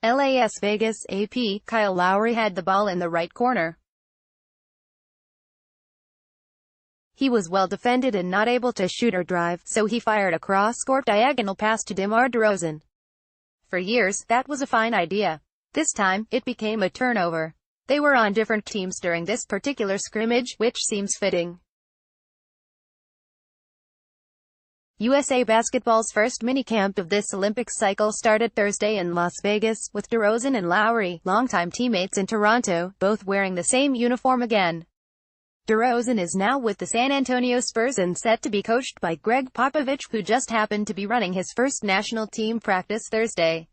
Las Vegas, AP, Kyle Lowry had the ball in the right corner. He was well defended and not able to shoot or drive, so he fired a cross-court diagonal pass to DeMar DeRozan. For years, that was a fine idea. This time, it became a turnover. They were on different teams during this particular scrimmage, which seems fitting. USA Basketball's first minicamp of this Olympics cycle started Thursday in Las Vegas, with DeRozan and Lowry, longtime teammates in Toronto, both wearing the same uniform again. DeRozan is now with the San Antonio Spurs and set to be coached by Gregg Popovich, who just happened to be running his first national team practice Thursday.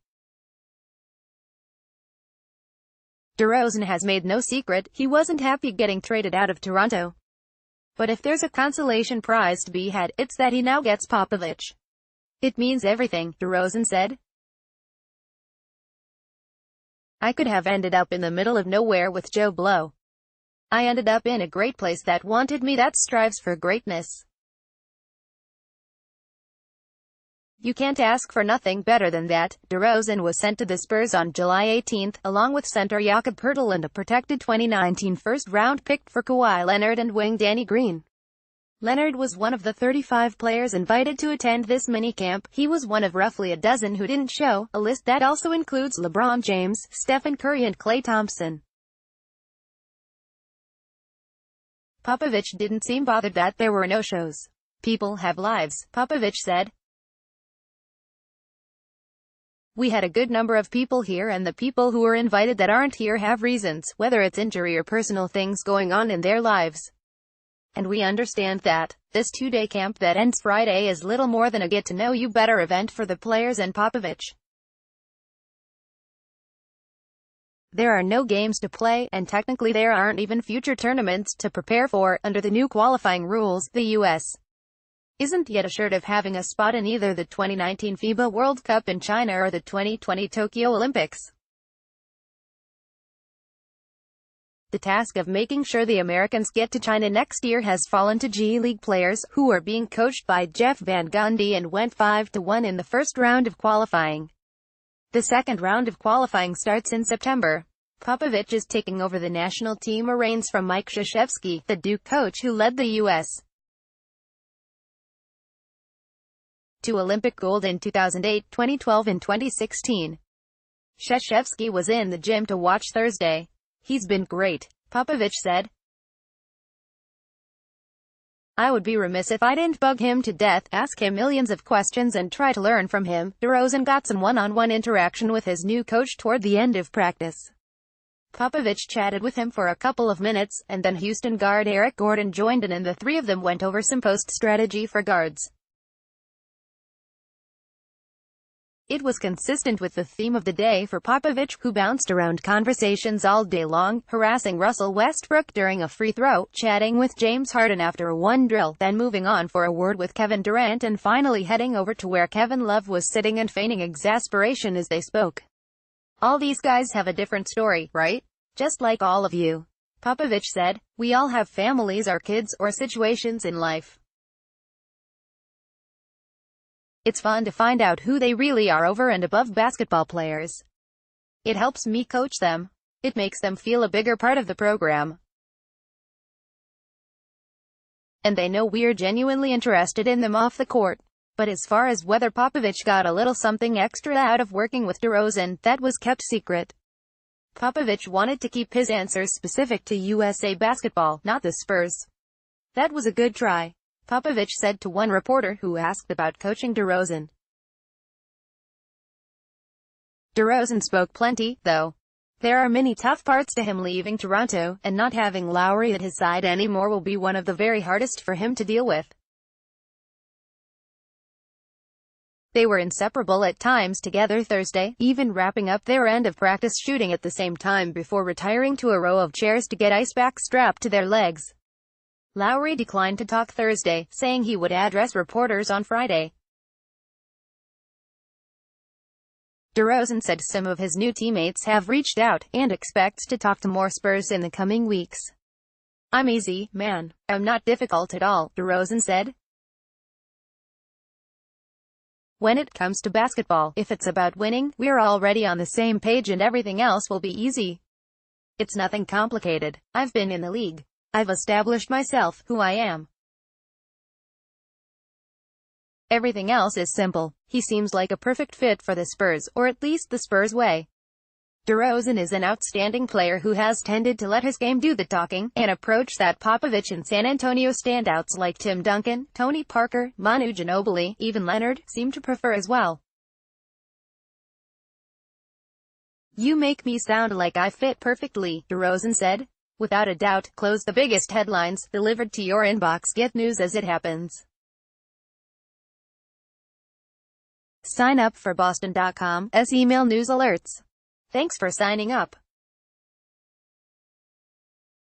DeRozan has made no secret, he wasn't happy getting traded out of Toronto. But if there's a consolation prize to be had, it's that he now gets Popovich. It means everything, DeRozan said. I could have ended up in the middle of nowhere with Joe Blow. I ended up in a great place that wanted me, that strives for greatness. You can't ask for nothing better than that. DeRozan was sent to the Spurs on July 18, along with center Jakob Poeltl and a protected 2019 first-round pick for Kawhi Leonard and wing Danny Green. Leonard was one of the 35 players invited to attend this minicamp. He was one of roughly a dozen who didn't show, a list that also includes LeBron James, Stephen Curry and Klay Thompson. Popovich didn't seem bothered that there were no shows. People have lives, Popovich said. We had a good number of people here, and the people who were invited that aren't here have reasons, whether it's injury or personal things going on in their lives. And we understand that. This two-day camp that ends Friday is little more than a get-to-know-you-better event for the players and Popovich. There are no games to play, and technically there aren't even future tournaments to prepare for. Under the new qualifying rules, the U.S. isn't yet assured of having a spot in either the 2019 FIBA World Cup in China or the 2020 Tokyo Olympics. The task of making sure the Americans get to China next year has fallen to G League players, who are being coached by Jeff Van Gundy and went 5-1 in the first round of qualifying. The second round of qualifying starts in September. Popovich is taking over the national team reins from Mike Krzyzewski, the Duke coach who led the U.S. to Olympic gold in 2008, 2012 and 2016. Krzyzewski was in the gym to watch Thursday. He's been great, Popovich said. I would be remiss if I didn't bug him to death, ask him millions of questions and try to learn from him. DeRozan got some one-on-one interaction with his new coach toward the end of practice. Popovich chatted with him for a couple of minutes, and then Houston guard Eric Gordon joined in and the three of them went over some post strategy for guards. It was consistent with the theme of the day for Popovich, who bounced around conversations all day long, harassing Russell Westbrook during a free throw, chatting with James Harden after one drill, then moving on for a word with Kevin Durant and finally heading over to where Kevin Love was sitting and feigning exasperation as they spoke. All these guys have a different story, right? Just like all of you. Popovich said, we all have families or kids or situations in life. It's fun to find out who they really are over and above basketball players. It helps me coach them. It makes them feel a bigger part of the program. And they know we're genuinely interested in them off the court. But as far as whether Popovich got a little something extra out of working with DeRozan, that was kept secret. Popovich wanted to keep his answers specific to USA Basketball, not the Spurs. That was a good try, Popovich said to one reporter who asked about coaching DeRozan. DeRozan spoke plenty, though. There are many tough parts to him leaving Toronto, and not having Lowry at his side anymore will be one of the very hardest for him to deal with. They were inseparable at times together Thursday, even wrapping up their end of practice shooting at the same time before retiring to a row of chairs to get ice packs strapped to their legs. Lowry declined to talk Thursday, saying he would address reporters on Friday. DeRozan said some of his new teammates have reached out, and expects to talk to more Spurs in the coming weeks. I'm easy, man. I'm not difficult at all, DeRozan said. When it comes to basketball, if it's about winning, we're already on the same page and everything else will be easy. It's nothing complicated. I've been in the league. I've established myself, who I am. Everything else is simple. He seems like a perfect fit for the Spurs, or at least the Spurs way. DeRozan is an outstanding player who has tended to let his game do the talking, an approach that Popovich and San Antonio standouts like Tim Duncan, Tony Parker, Manu Ginobili, even Leonard, seem to prefer as well. "You make me sound like I fit perfectly," DeRozan said. "Without a doubt, close the biggest headlines, delivered to your inbox, get news as it happens." Sign up for Boston.com's email news alerts. Thanks for signing up.